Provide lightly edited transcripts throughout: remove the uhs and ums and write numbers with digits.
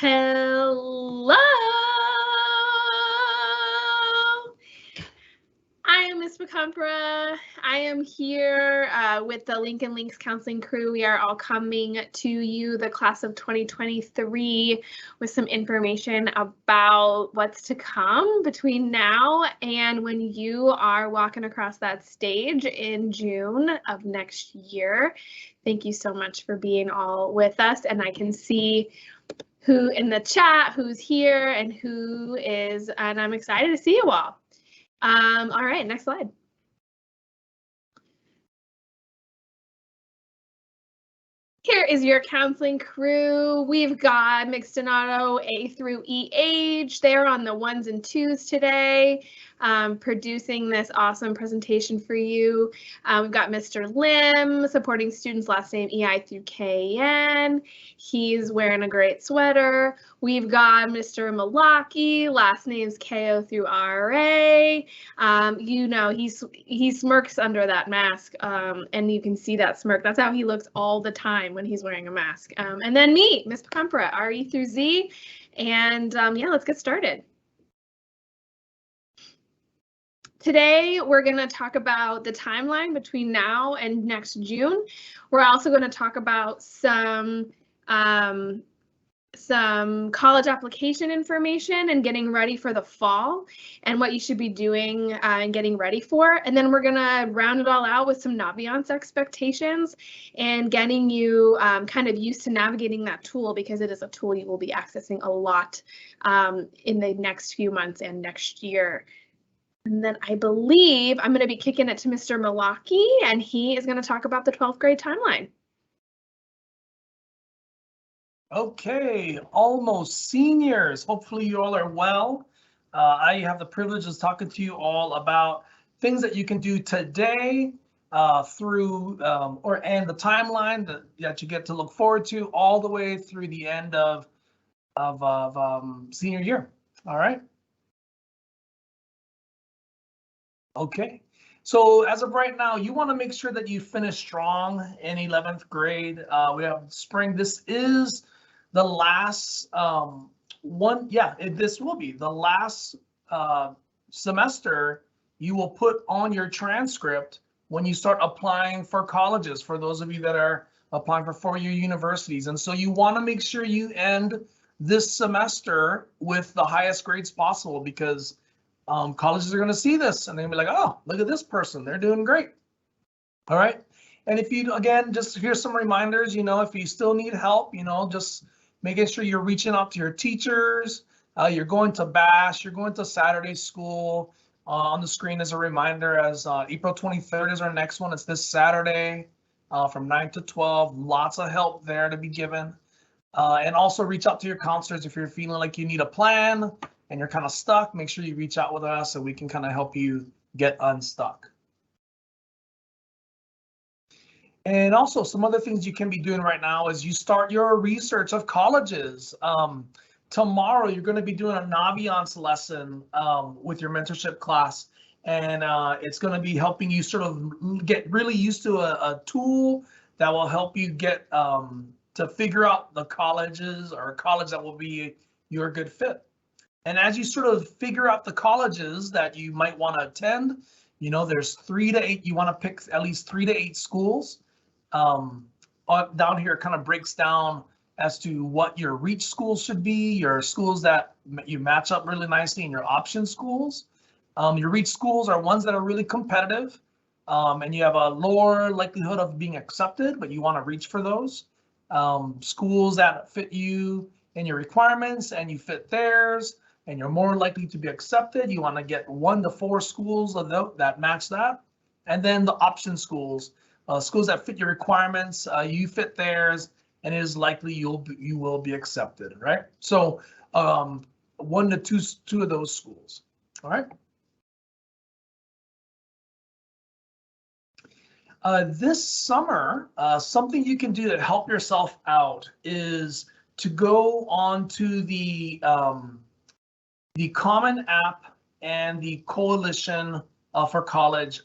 Hello! I am Ms. McCumpra. I am here with the Lincoln Links Counseling crew. We are all coming to you, the class of 2023, with some information about what's to come between now and when you are walking across that stage in June of next year. Thank you so much for being all with us, and I can see who in the chat, who's here, and who is, and I'm excited to see you all. All right, next slide. Here is your counseling crew. We've got mixed and auto A through E age. They're on the 1s and 2s today, producing this awesome presentation for you. We've got Mr. Lim supporting students, last name EI through KN. He's wearing a great sweater. We've got Mr. Malaki, last name's KO through RA. You know, he smirks under that mask, and you can see that smirk. That's how he looks all the time when he's wearing a mask. And then me, Ms. Pacumpra, RE through Z. And yeah, let's get started. Today, we're going to talk about the timeline between now and next June. We're also going to talk about some college application information and getting ready for the fall and what you should be doing and getting ready for. And then we're going to round it all out with some Naviance expectations and getting you kind of used to navigating that tool, because it is a tool you will be accessing a lot in the next few months and next year. And then I believe I'm going to be kicking it to Mr. Malaki, and he is going to talk about the 12th grade timeline. Okay, almost seniors. Hopefully you all are well. I have the privilege of talking to you all about things that you can do today through and the timeline that you get to look forward to all the way through the end of senior year. All right. Okay. So as of right now, you want to make sure that you finish strong in 11th grade. We have spring. This is the last one. Yeah, this will be the last semester you will put on your transcript when you start applying for colleges, for those of you that are applying for four-year universities. And so you want to make sure you end this semester with the highest grades possible, because colleges are going to see this and they'll be like, oh, look at this person, they're doing great. All right. And if you, again, just here's some reminders, if you still need help, just making sure you're reaching out to your teachers. You're going to BASH, you're going to Saturday school. On the screen as a reminder, as April 23rd is our next one. It's this Saturday from 9 to 12. Lots of help there to be given. And also reach out to your counselors if you're feeling like you need a plan and you're kind of stuck. Make sure you reach out with us so we can kind of help you get unstuck. And also some other things you can be doing right now is you start your research of colleges. Tomorrow, you're going to be doing a Naviance lesson with your mentorship class. And it's going to be helping you sort of get really used to a tool that will help you get to figure out the colleges or a college that will be your good fit. And as you sort of figure out the colleges that you might want to attend, there's 3 to 8, you want to pick at least 3 to 8 schools. Down here, it kind of breaks down as to what your reach schools should be, your schools that you match up really nicely, and your option schools. Your reach schools are ones that are really competitive, and you have a lower likelihood of being accepted, but you want to reach for those. Schools that fit you and your requirements and you fit theirs, and you're more likely to be accepted. You want to get 1 to 4 schools that match that. And then the option schools, schools that fit your requirements, you fit theirs, and it is likely you will be accepted, right? So 1 to 2 of those schools, all right? This summer, something you can do to help yourself out is to go on to the Common App and the Coalition for College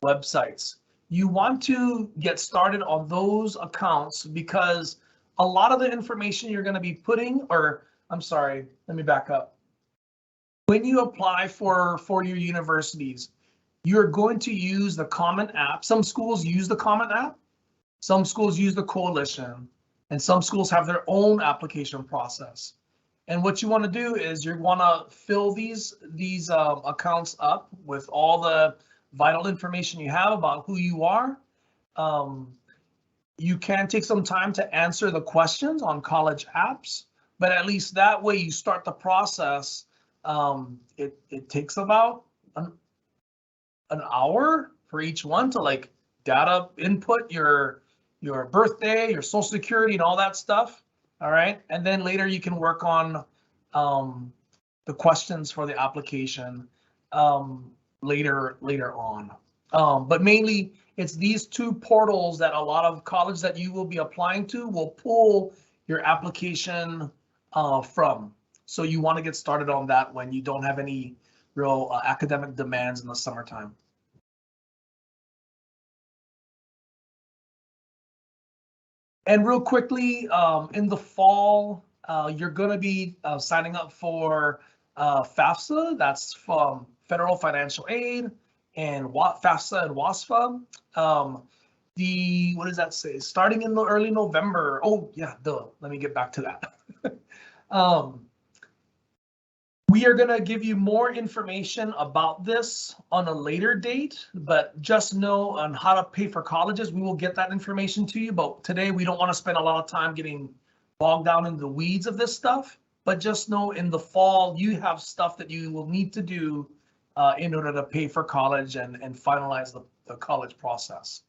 websites. You want to get started on those accounts because a lot of the information you're going to be putting, or I'm sorry, let me back up. When you apply for your universities, you're going to use the Common App. Some schools use the Common App, some schools use the Coalition, and some schools have their own application process. And what you want to do is you want to fill these accounts up with all the vital information you have about who you are. You can take some time to answer the questions on college apps, but at least that way you start the process. It takes about an hour for each one to like data input your birthday, your social security, and all that stuff. All right, and then later you can work on the questions for the application later on. But mainly it's these two portals that a lot of colleges that you will be applying to will pull your application from. So you want to get started on that when you don't have any real academic demands in the summertime. And real quickly, in the fall, you're going to be signing up for FAFSA. That's from Federal Financial Aid, and FAFSA and WASFA. What does that say? Starting in the early November. Oh yeah, let me get back to that. We are going to give you more information about this on a later date, but just know on how to pay for colleges. We will get that information to you, but today we don't want to spend a lot of time getting bogged down in the weeds of this stuff. But just know in the fall, you have stuff that you will need to do in order to pay for college and finalize the college process.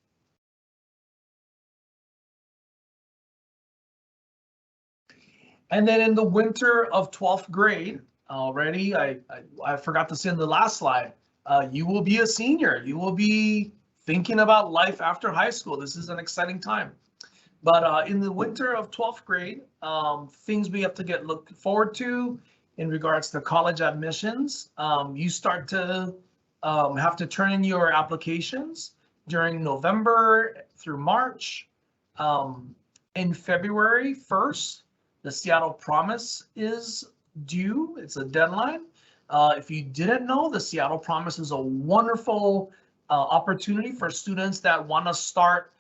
And then in the winter of 12th grade, already, I forgot to say in the last slide, you will be a senior. You will be thinking about life after high school. This is an exciting time. But in the winter of 12th grade, things we have to look forward to in regards to college admissions. You start to have to turn in your applications during November through March. In February 1st, the Seattle Promise is due. It's a deadline. If you didn't know, the Seattle Promise is a wonderful opportunity for students that want to start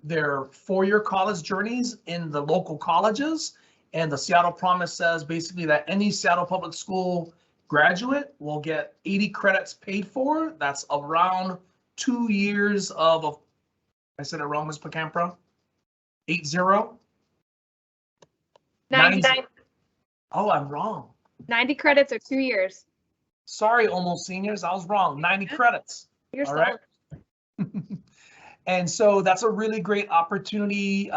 their four-year college journeys in the local colleges. And the Seattle Promise says basically that any Seattle Public School graduate will get 80 credits paid for. That's around 2 years of, I said it wrong, Ms. Pacampra? 80? 99. Oh, I'm wrong. 90 credits or 2 years. Sorry, almost seniors, I was wrong. 90 credits. You're all right. And so that's a really great opportunity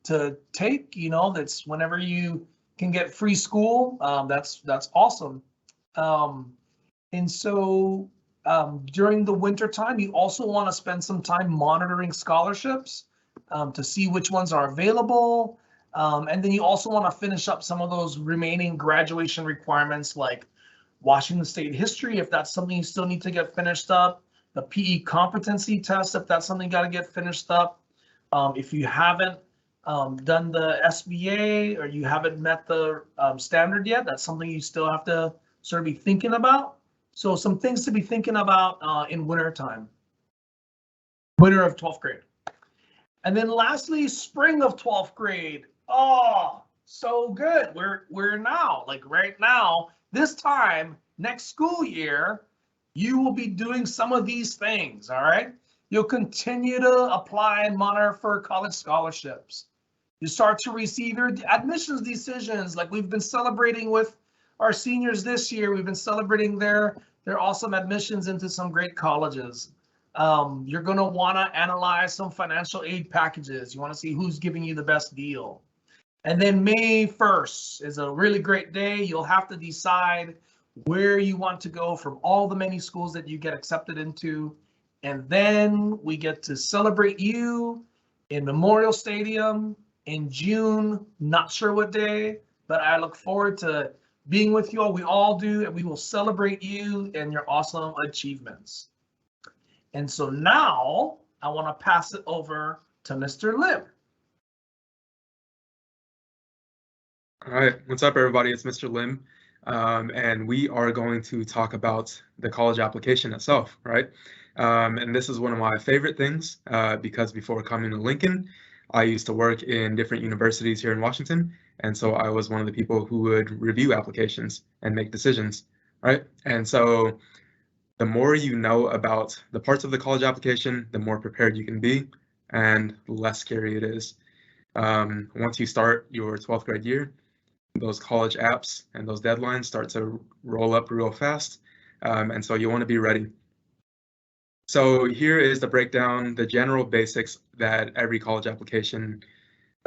to take. You know, that's whenever you can get free school. That's awesome. And so during the winter time, you also want to spend some time monitoring scholarships to see which ones are available. And then you also want to finish up some of those remaining graduation requirements like Washington State history, if that's something you still need to get finished up. The PE competency test, if that's something you got to get finished up. If you haven't done the SBA or you haven't met the standard yet, that's something you still have to sort of be thinking about. So some things to be thinking about in winter time. Winter of 12th grade. And then lastly, spring of 12th grade. Oh, so good. We're now, like right now, this time next school year, you will be doing some of these things, all right? You'll continue to apply and monitor for college scholarships. You start to receive your admissions decisions, like we've been celebrating with our seniors this year. We've been celebrating their awesome admissions into some great colleges. You're going to want to analyze some financial aid packages. You want to see who's giving you the best deal. And then May 1st is a really great day. You'll have to decide where you want to go from all the many schools that you get accepted into. And then we get to celebrate you in Memorial Stadium in June. Not sure what day, but I look forward to being with you all. We all do, and we will celebrate you and your awesome achievements. And so now I want to pass it over to Mr. Lim. All right, what's up, everybody? It's Mr. Lim, and we are going to talk about the college application itself, right? And this is one of my favorite things because before coming to Lincoln, I used to work in different universities here in Washington, and so I was one of the people who would review applications and make decisions, right? And so the more you know about the parts of the college application, the more prepared you can be, and the less scary it is. Once you start your 12th grade year, those college apps and those deadlines start to roll up real fast. And so you want to be ready. So here is the breakdown, the general basics that every college application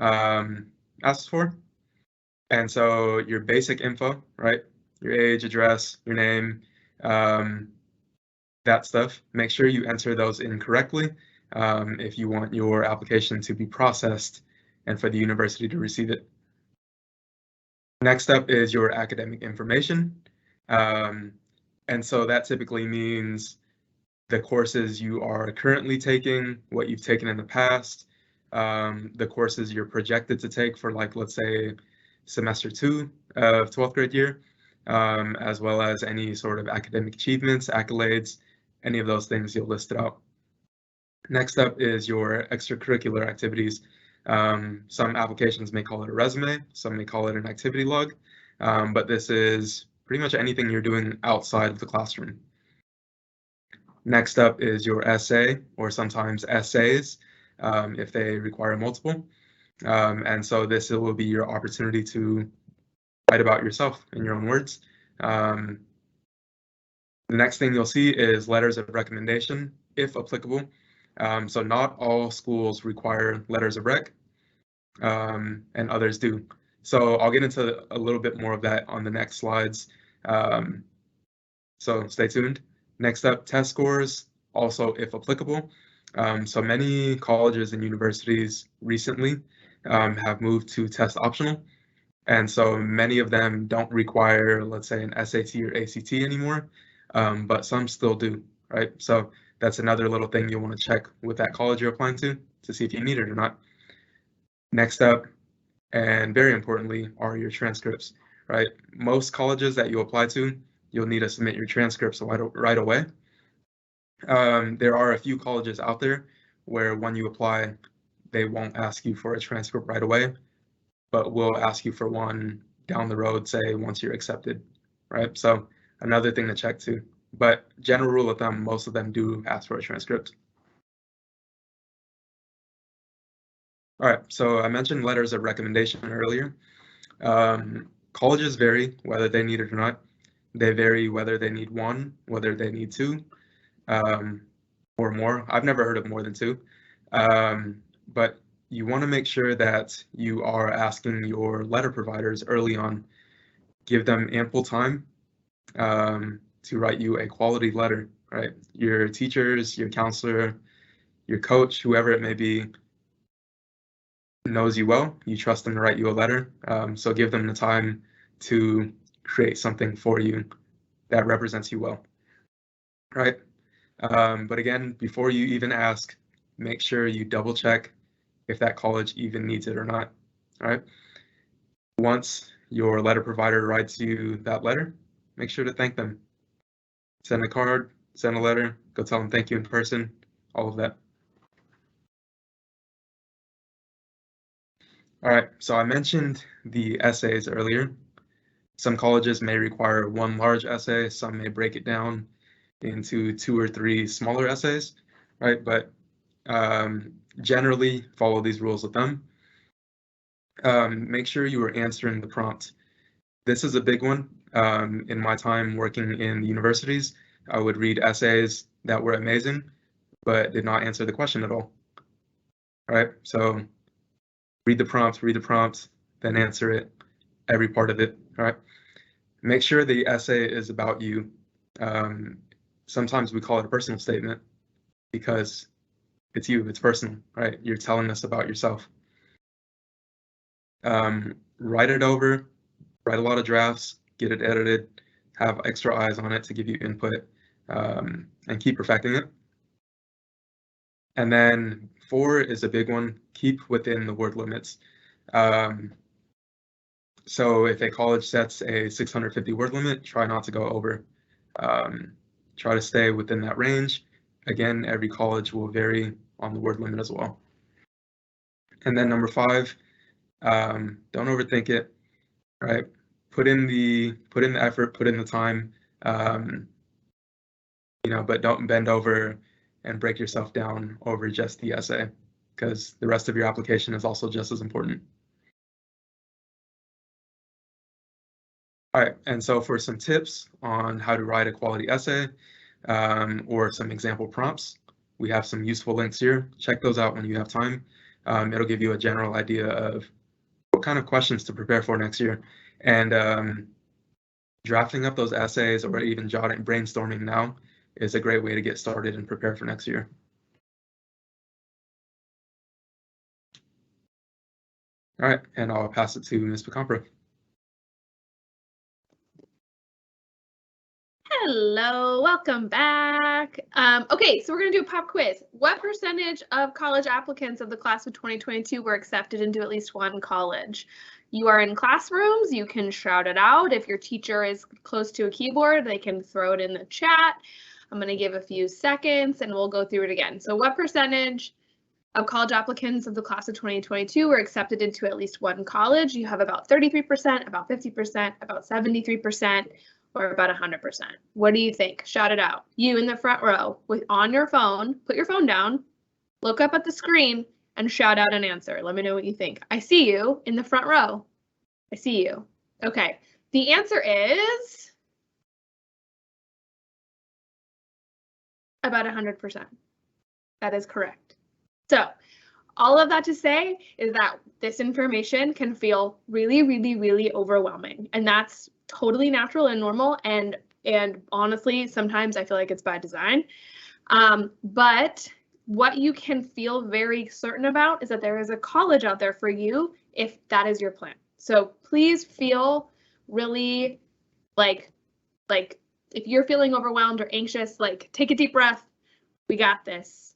asks for. And so your basic info, right? Your age, address, your name, that stuff. Make sure you enter those in correctly if you want your application to be processed and for the university to receive it. Next up is your academic information. And so that typically means the courses you are currently taking, what you've taken in the past, the courses you're projected to take for, like, let's say, semester 2 of 12th grade year, as well as any sort of academic achievements, accolades, any of those things you'll list it out. Next up is your extracurricular activities. Some applications may call it a resume, some may call it an activity log, but this is pretty much anything you're doing outside of the classroom. Next up is your essay, or sometimes essays, if they require multiple. And so this will be your opportunity to write about yourself in your own words. The next thing you'll see is letters of recommendation, if applicable. So not all schools require letters of rec, and others do. So I'll get into a little bit more of that on the next slides. So stay tuned. Next up, test scores, also if applicable. So many colleges and universities recently have moved to test optional. And so many of them don't require, let's say, an SAT or ACT anymore, but some still do, right? So that's another little thing you'll want to check with that college you're applying to see if you need it or not. Next up, and very importantly, are your transcripts, right? Most colleges that you apply to, you'll need to submit your transcripts right away. There are a few colleges out there where when you apply, they won't ask you for a transcript right away, but will ask you for one down the road, say once you're accepted, right? So another thing to check too. But general rule of thumb, most of them do ask for a transcript. All right, so I mentioned letters of recommendation earlier. Colleges vary whether they need it or not. They vary whether they need one, whether they need two, or more. I've never heard of more than two. But you want to make sure that you are asking your letter providers early on. Give them ample time to write you a quality letter, right? Your teachers, your counselor, your coach, whoever it may be, knows you well. You trust them to write you a letter. So give them the time to create something for you that represents you well, right? But again, before you even ask, make sure you double check if that college even needs it or not, all right? Once your letter provider writes you that letter, make sure to thank them. Send a card, send a letter, go tell them thank you in person, all of that. All right, so I mentioned the essays earlier. Some colleges may require one large essay, some may break it down into 2 or 3 smaller essays, right? But generally follow these rules of thumb. Make sure you are answering the prompt. This is a big one. In my time working in the universities, I would read essays that were amazing, but did not answer the question at all. All right, so read the prompt, then answer it, every part of it. All right, make sure the essay is about you. Sometimes we call it a personal statement because it's you, it's personal, right? You're telling us about yourself. Write it over, write a lot of drafts, get it edited, have extra eyes on it to give you input, and keep perfecting it. And then 4 is a big one, keep within the word limits. So if a college sets a 650 word limit, try not to go over. Try to stay within that range. Again, every college will vary on the word limit as well. And then number 5, don't overthink it, right? Put in the effort, put in the time, but don't bend over and break yourself down over just the essay, because the rest of your application is also just as important. All right, and so for some tips on how to write a quality essay or some example prompts, we have some useful links here. Check those out when you have time. It'll give you a general idea of what kind of questions to prepare for next year. And drafting up those essays or even brainstorming now is a great way to get started and prepare for next year. All right, and I'll pass it to Ms. Pacampra. Hello, welcome back. Okay, so we're going to do a pop quiz. What percentage of college applicants of the class of 2022 were accepted into at least one college? You are in classrooms, you can shout it out. If your teacher is close to a keyboard, they can throw it in the chat. I'm going to give a few seconds and we'll go through it again. So what percentage of college applicants of the class of 2022 were accepted into at least one college? You have about 33%, about 50%, about 73%, or about 100%. What do you think? Shout it out. You in the front row on your phone, put your phone down, look up at the screen, and shout out an answer. Let me know what you think. I see you in the front row. I see you. Okay, the answer is about 100%. That is correct. So all of that to say is that this information can feel really, really, really overwhelming. And that's totally natural and normal. And honestly, sometimes I feel like it's by design. But what you can feel very certain about is that there is a college out there for you if that is your plan. So please feel really like if you're feeling overwhelmed or anxious, like take a deep breath. We got this.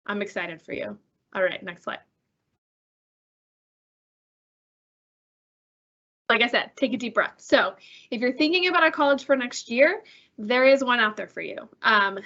I'm excited for you. All right, next slide. Like I said, take a deep breath. So if you're thinking about a college for next year, there is one out there for you.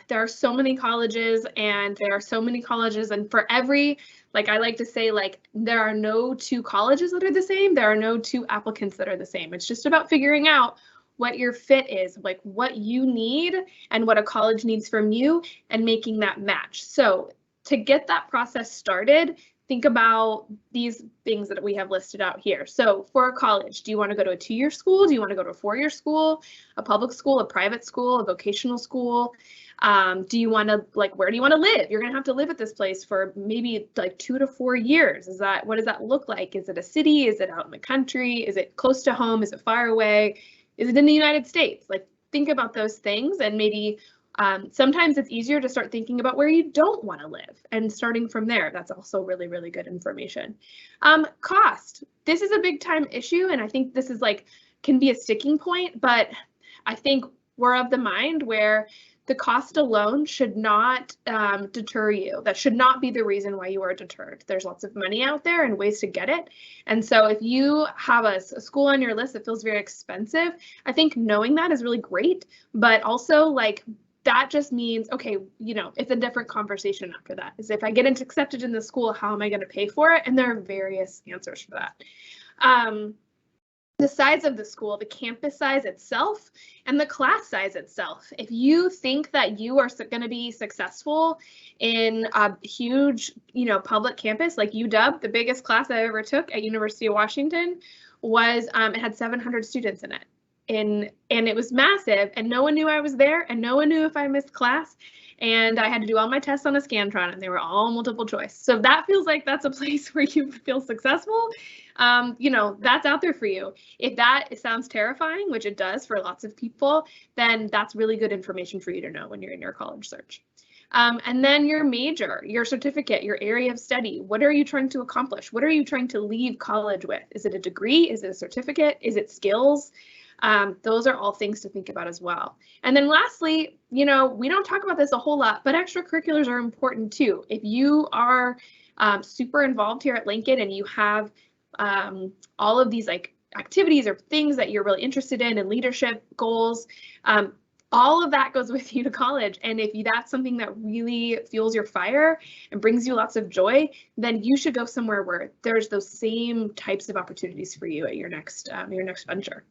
There are so many colleges and for every, like I like to say, like there are no two colleges that are the same. There are no two applicants that are the same. It's just about figuring out what your fit is, like what you need and what a college needs from you and making that match. So to get that process started, think about these things that we have listed out here. So for a college, do you want to go to a 2-year school? Do you want to go to a 4-year school, a public school, a private school, a vocational school? Do you want to, like, where do you want to live? You're going to have to live at this place for maybe like 2 to 4 years. What does that look like? Is it a city? Is it out in the country? Is it close to home? Is it far away? Is it in the United States? Like, think about those things and maybe sometimes it's easier to start thinking about where you don't want to live and starting from there. That's also really, really good information. Cost. This is a big time issue, and I think this is can be a sticking point, but I think we're of the mind where the cost alone should not deter you. That should not be the reason why you are deterred. There's lots of money out there and ways to get it. And so if you have a school on your list that feels very expensive, I think knowing that is really great, but also that just means, okay, it's a different conversation after that. Is if I get accepted in the school, how am I going to pay for it? And there are various answers for that. The size of the school, the campus size itself, and the class size itself. If you think that you are going to be successful in a huge, public campus like UW, the biggest class I ever took at University of Washington was, it had 700 students in it. And it was massive, and no one knew I was there, and no one knew if I missed class, and I had to do all my tests on a Scantron, and they were all multiple choice. So that feels like that's a place where you feel successful. That's out there for you. If that sounds terrifying, which it does for lots of people, then that's really good information for you to know when you're in your college search. And then your major, your certificate, your area of study. What are you trying to accomplish? What are you trying to leave college with? Is it a degree? Is it a certificate? Is it skills? Those are all things to think about as well. And then lastly, we don't talk about this a whole lot, but extracurriculars are important too. If you are super involved here at Lincoln and you have all of these activities or things that you're really interested in and leadership goals. All of that goes with you to college. And if that's something that really fuels your fire and brings you lots of joy, then you should go somewhere where there's those same types of opportunities for you at your next venture.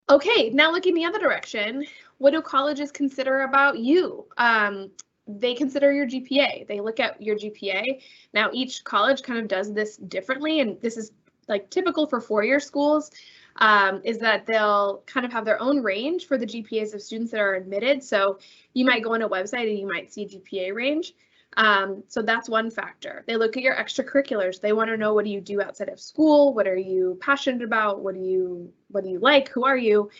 Okay, now looking the other direction, what do colleges consider about you? They consider your GPA. They look at your GPA. Now, each college kind of does this differently, and this is like typical for four-year schools, is that they'll kind of have their own range for the GPAs of students that are admitted. So you might go on a website and you might see GPA range. So that's one factor. They look at your extracurriculars. They want to know, what do you do outside of school? What are you passionate about? What do you like? Who are you?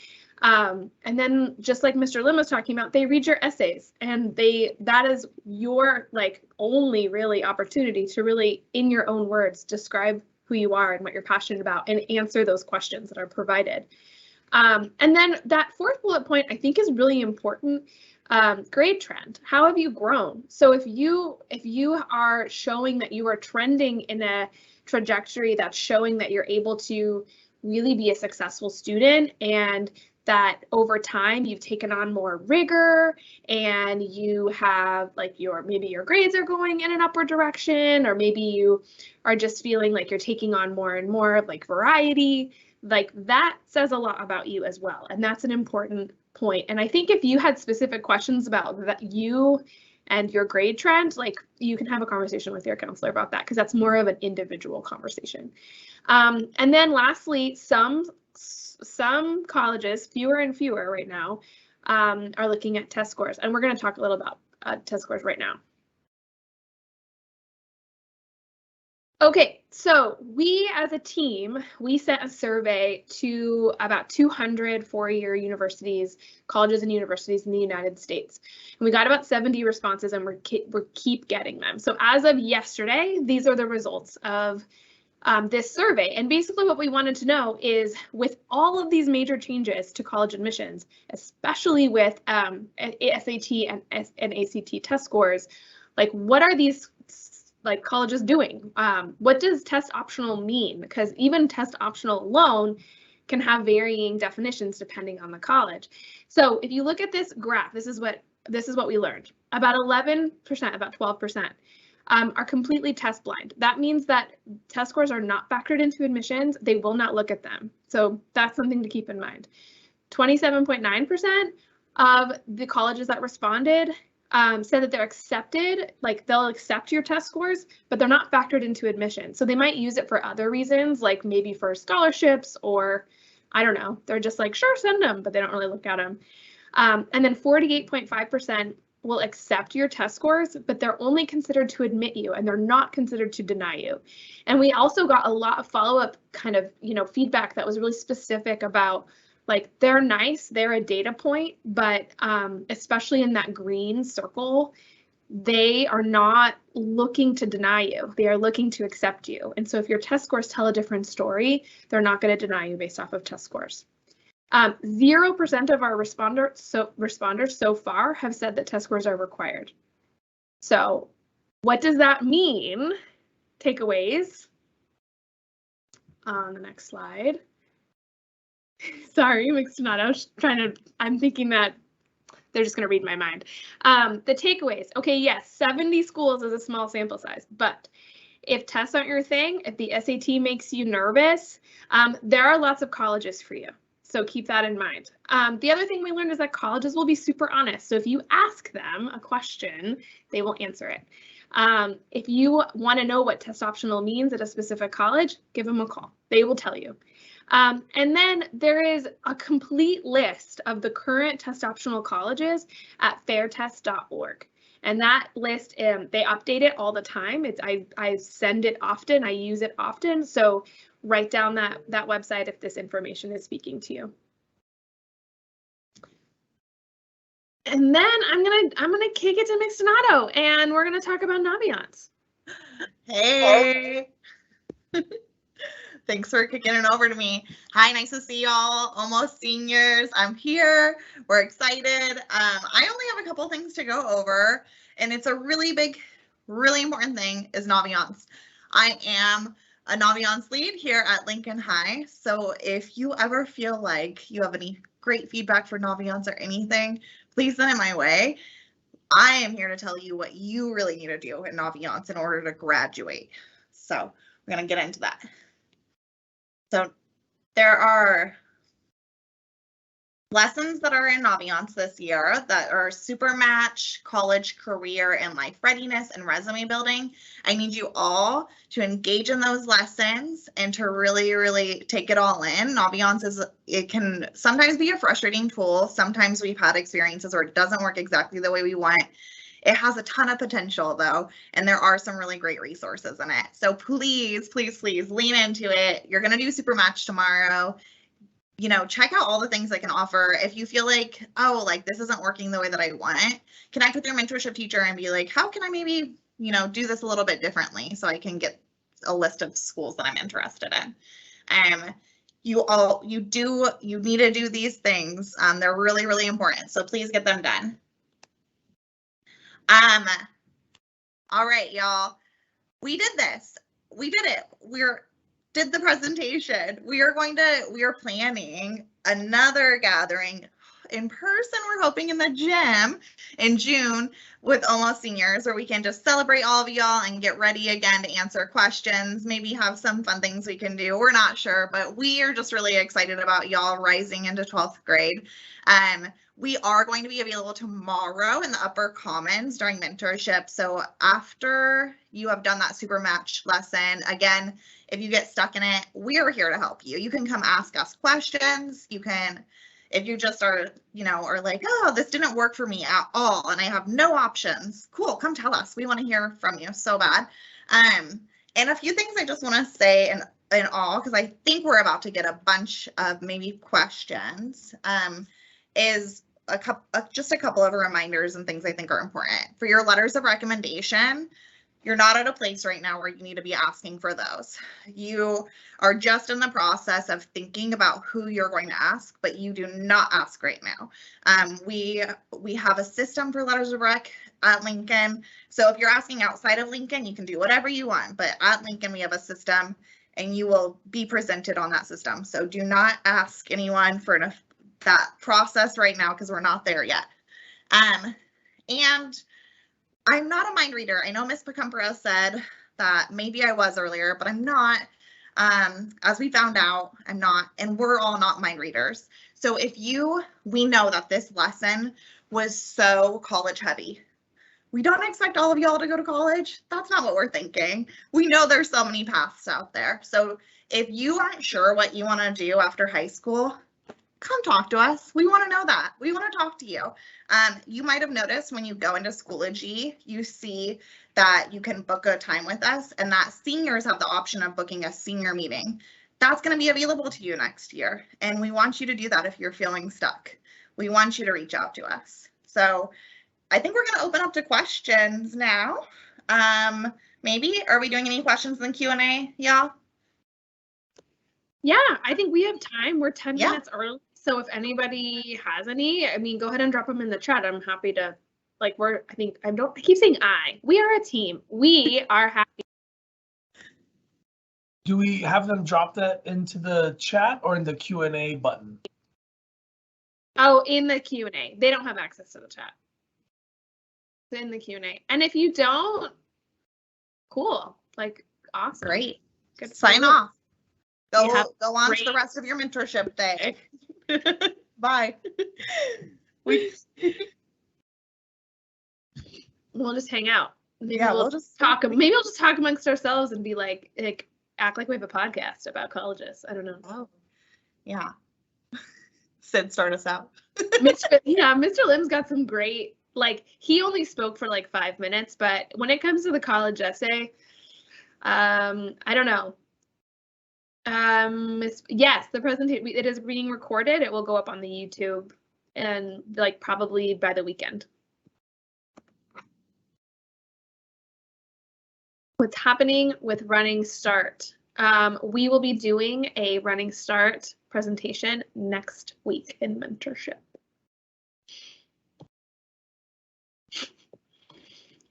And then, just like Mr. Lim was talking about, they read your essays, and that is your like only really opportunity to really, in your own words, describe who you are and what you're passionate about and answer those questions that are provided. And then that fourth bullet point, I think, is really important. Grade trend. How have you grown? So if you are showing that you are trending in a trajectory that's showing that you're able to really be a successful student, and that over time you've taken on more rigor, and you have like maybe your grades are going in an upward direction, or maybe you are just feeling like you're taking on more and more like variety, like that says a lot about you as well. And that's an important point. And I think if you had specific questions about that, you and your grade trend, like you can have a conversation with your counselor about that, because that's more of an individual conversation. And then lastly, some colleges, fewer and fewer right now, are looking at test scores. And we're going to talk a little about test scores right now. Okay, so we as a team, we sent a survey to about 200 four-year universities, colleges and universities in the United States. And we got about 70 responses, and we're keep getting them. So as of yesterday, these are the results of this survey. And basically what we wanted to know is, with all of these major changes to college admissions, especially with SAT and ACT test scores, like what are these like colleges doing? What does test optional mean? Because even test optional alone can have varying definitions depending on the college. So if you look at this graph, this is what we learned. About 11%, about 12%. Are completely test blind. That means that test scores are not factored into admissions. They will not look at them. So that's something to keep in mind. 27.9% of the colleges that responded said that they're accepted, like they'll accept your test scores, but they're not factored into admission. So they might use it for other reasons, like maybe for scholarships, or I don't know, they're just like, sure, send them, but they don't really look at them. And then 48.5% will accept your test scores, but they're only considered to admit you, and they're not considered to deny you. And we also got a lot of follow-up kind of, feedback that was really specific about, like, they're nice, they're a data point, but especially in that green circle, they are not looking to deny you. They are looking to accept you. And so if your test scores tell a different story, they're not going to deny you based off of test scores. 0% of our responders so far have said that test scores are required. So what does that mean? Takeaways on the next slide. Sorry, mixed tomato. I'm thinking that they're just going to read my mind. The takeaways. Okay, yes, 70 schools is a small sample size, but if tests aren't your thing, if the SAT makes you nervous, there are lots of colleges for you. So keep that in mind. The other thing we learned is that colleges will be super honest. So if you ask them a question, they will answer it. If you want to know what test optional means at a specific college, give them a call. They will tell you. And then there is a complete list of the current test optional colleges at fairtest.org. And that list, they update it all the time. I send it often, I use it often. So write down that website if this information is speaking to you. And then I'm gonna kick it to Mixed Donato, and we're gonna talk about Naviance. Hey. Thanks for kicking it over to me. Hi, nice to see y'all. Almost seniors. I'm here. We're excited. I only have a couple things to go over, and it's a really big, really important thing is Naviance. I am a Naviance lead here at Lincoln High. So if you ever feel like you have any great feedback for Naviance or anything, please send it my way. I am here to tell you what you really need to do in Naviance in order to graduate. So we're going to get into that. So there are lessons that are in Naviance this year that are super match, college, career, and life readiness and resume building. I need you all to engage in those lessons and to really, really take it all in. Naviance it can sometimes be a frustrating tool. Sometimes we've had experiences where it doesn't work exactly the way we want. It has a ton of potential though, and there are some really great resources in it. So please, please, please lean into it. You're going to do Super Match tomorrow. You know, check out all the things I can offer. If you feel like, oh, like this isn't working the way that I want, connect with your mentorship teacher and be like, how can I maybe, you know, do this a little bit differently so I can get a list of schools that I'm interested in. You need to do these things. They're really, really important. So please get them done. All right, y'all. We did this. We did it. Did the presentation. We are planning another gathering in person. We're hoping in the gym in June with Almost Seniors, where we can just celebrate all of y'all and get ready again to answer questions, maybe have some fun things we can do. We're not sure, but we are just really excited about y'all rising into 12th grade. We are going to be available tomorrow in the upper commons during mentorship. So after you have done that super match lesson, again, if you get stuck in it, we're here to help you. You can come ask us questions. You can, if you just are, you know, or like, oh, this didn't work for me at all and I have no options. Cool, come tell us. We want to hear from you so bad. And a few things I just want to say in all, because I think we're about to get a bunch of maybe questions, is just a couple of reminders and things I think are important. For your letters of recommendation, you're not at a place right now where you need to be asking for those. You are just in the process of thinking about who you're going to ask, but you do not ask right now. We have a system for letters of rec at Lincoln. So if you're asking outside of Lincoln, you can do whatever you want, but at Lincoln, we have a system and you will be presented on that system. So do not ask anyone for that process right now because we're not there yet. And I'm not a mind reader. I know Ms. Pacumpero said that maybe I was earlier, but I'm not. As we found out, I'm not, and we're all not mind readers. So we know that this lesson was so college heavy. We don't expect all of y'all to go to college. That's not what we're thinking. We know there's so many paths out there. So if you aren't sure what you want to do after high school, come talk to us. We want to know that. We want to talk to you. You might have noticed when you go into Schoology, you see that you can book a time with us and that seniors have the option of booking a senior meeting. That's going to be available to you next year. And we want you to do that if you're feeling stuck. We want you to reach out to us. So I think we're going to open up to questions now. Maybe, are we doing any questions in the Q&A, y'all? Yeah, I think we have time. We're 10 minutes early. So if anybody has any, I mean, go ahead and drop them in the chat. I'm happy to, like, I keep saying we are a team. We are happy. Do we have them drop that into the chat or in the Q&A button? Oh, in the Q&A. They don't have access to the chat. It's in the Q&A. And if you don't, cool. Like, awesome. Great. Good. Sign off. Go on great to the rest of your mentorship day. Bye. We'll just hang out. Maybe we'll just talk. Maybe we'll just talk amongst ourselves and be like act like we have a podcast about colleges. I don't know. Oh, yeah. Sid, start us out. Mr. Lim's got some great, like, he only spoke for like 5 minutes, but when it comes to the college essay, I don't know. Yes, the presentation, it is being recorded. It will go up on the YouTube and like probably by the weekend. What's happening with Running Start? We will be doing a Running Start presentation next week in mentorship.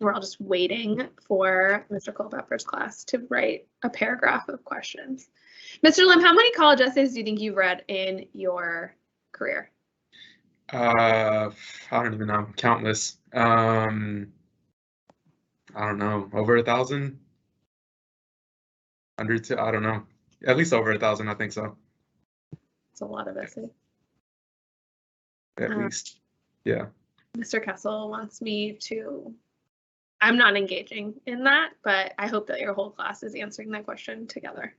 We're all just waiting for Mr. Culpepper's class to write a paragraph of questions. Mr. Lim, how many college essays do you think you've read in your career? I don't even know. Countless. I don't know. Over 1,000? Under two? I don't know. At least over 1,000, I think so. It's a lot of essays. At least. Yeah. Mr. Kessel wants me to, I'm not engaging in that, but I hope that your whole class is answering that question together.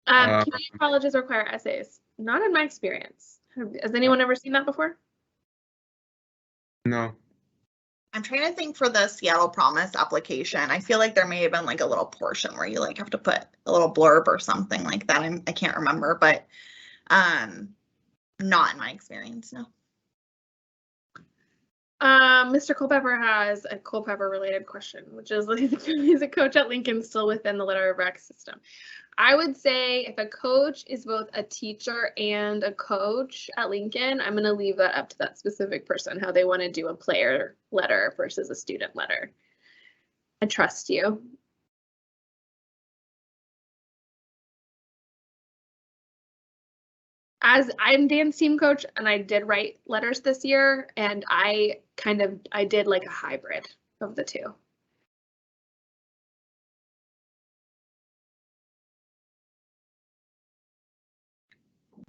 Community colleges require essays. Not in my experience. Has anyone ever seen that before? No. I'm trying to think for the Seattle Promise application. I feel like there may have been like a little portion where you like have to put a little blurb or something like that. I can't remember, but not in my experience, no. Mr. Culpepper has a Culpepper related question, which is, is a coach at Lincoln still within the letter of rec system? I would say if a coach is both a teacher and a coach at Lincoln, I'm going to leave that up to that specific person, how they want to do a player letter versus a student letter. I trust you. As I'm Dan's team coach, and I did write letters this year, and I did like a hybrid of the two.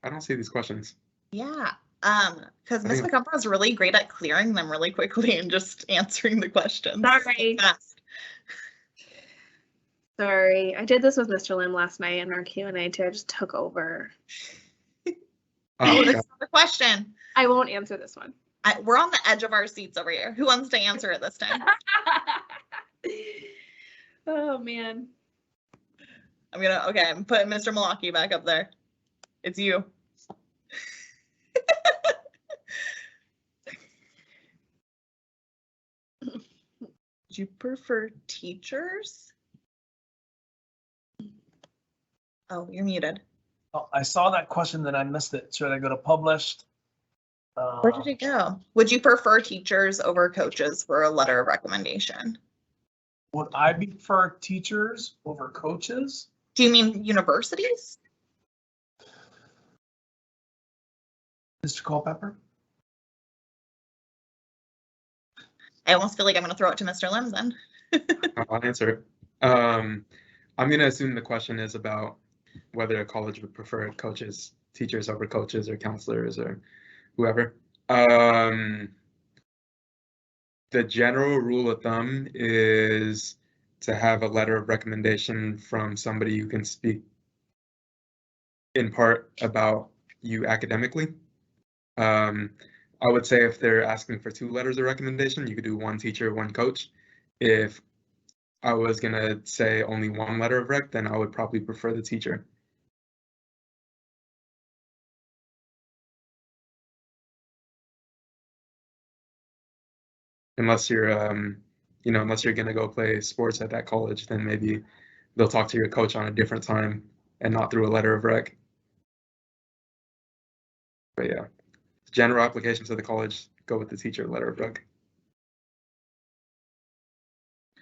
I don't see these questions. Yeah, because Ms. McCumber is really great at clearing them really quickly and just answering the questions. Sorry. Fast. Sorry, I did this with Mr. Lim last night in our Q&A too. I just took over. Oh, this is another question. I won't answer this one. We're on the edge of our seats over here. Who wants to answer it this time? Oh man. I'm putting Mr. Malaki back up there. It's you. Do you prefer teachers? Oh, you're muted. Oh, I saw that question, then I missed it. Should I go to published? Where did it go? Would you prefer teachers over coaches for a letter of recommendation? Would I prefer teachers over coaches? Do you mean universities? Mr. Culpepper? I almost feel like I'm going to throw it to Mr. Lim then. I'll answer it. I'm going to assume the question is about whether a college would prefer teachers over coaches or counselors or whoever. The general rule of thumb is to have a letter of recommendation from somebody who can speak in part about you academically. I would say if they're asking for 2 letters of recommendation, you could do 1 teacher, 1 coach. If I was going to say only 1 letter of rec, then I would probably prefer the teacher. Unless you're, unless you're going to go play sports at that college, then maybe they'll talk to your coach on a different time and not through a letter of rec. But yeah, general application to the college, go with the teacher letter of rec.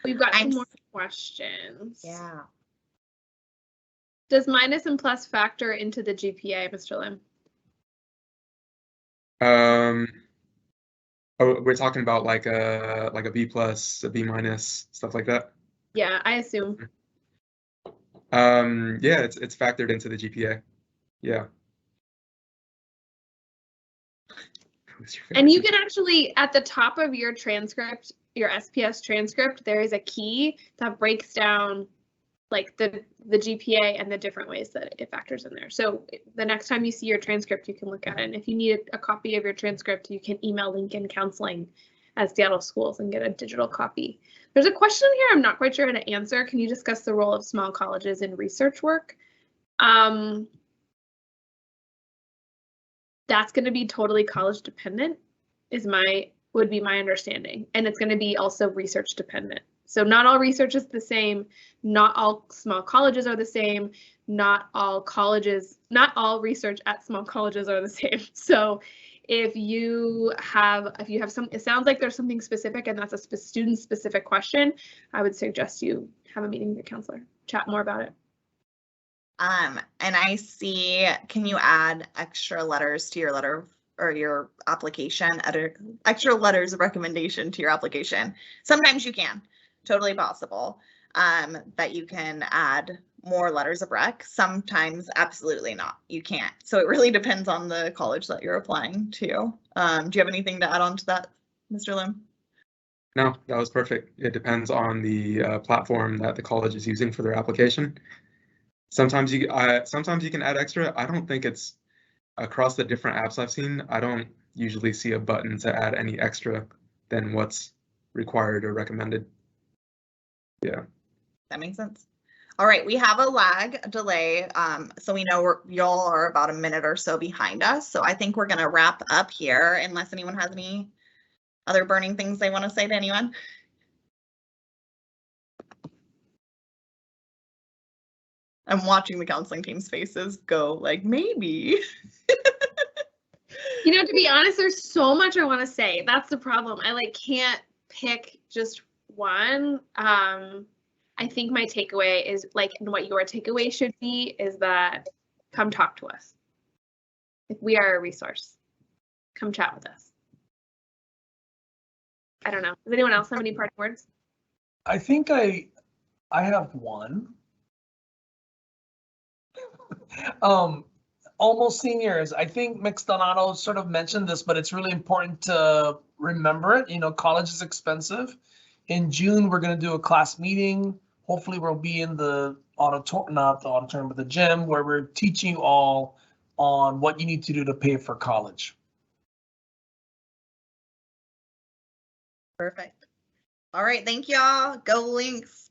We've got some more questions. Yeah. Does minus and plus factor into the GPA, Mr. Lim? Oh, we're talking about like a B+, a B-, stuff like that. Yeah, I assume. Yeah, it's factored into the GPA. Yeah. And you can actually, at the top of your transcript, your SPS transcript, there is a key that breaks down like the GPA and the different ways that it factors in there. So the next time you see your transcript, you can look at it. And if you need a copy of your transcript, you can email Lincoln Counseling at Seattle Schools and get a digital copy. There's a question here I'm not quite sure how to answer. Can you discuss the role of small colleges in research work? That's going to be totally college dependent, would be my understanding. And it's going to be also research dependent. So not all research is the same. Not all small colleges are the same. Not all research at small colleges are the same. So If you have some, it sounds like there's something specific and that's a student specific question, I would suggest you have a meeting with your counselor, chat more about it. And I see, can you add extra letters to your letter or your application, extra letters of recommendation to your application? Sometimes you can, totally possible, that you can add more letters of rec. Sometimes absolutely not, you can't. So it really depends on the college that you're applying to. Do you have anything to add on to that, Mr. Lim? No, that was perfect. It depends on the platform that the college is using for their application. Sometimes you can add extra. I don't think it's across the different apps I've seen. I don't usually see a button to add any extra than what's required or recommended. Yeah. That makes sense. All right, we have a delay. So we know y'all are about a minute or so behind us. So I think we're gonna wrap up here unless anyone has any other burning things they want to say to anyone. I'm watching the counseling team's faces go like, maybe. You know, to be honest, there's so much I want to say. That's the problem. I like can't pick just one. I think my takeaway is like, and what your takeaway should be is that come talk to us. If we are a resource, come chat with us. I don't know. Does anyone else have any parting words? I think I have one. Almost seniors. I think Mix Donato sort of mentioned this, but it's really important to remember it. You know, college is expensive. In June, we're going to do a class meeting. Hopefully we'll be in the auditorium, not the auditorium, but the gym, where we're teaching you all on what you need to do to pay for college. Perfect. All right, thank y'all. Go Lynx.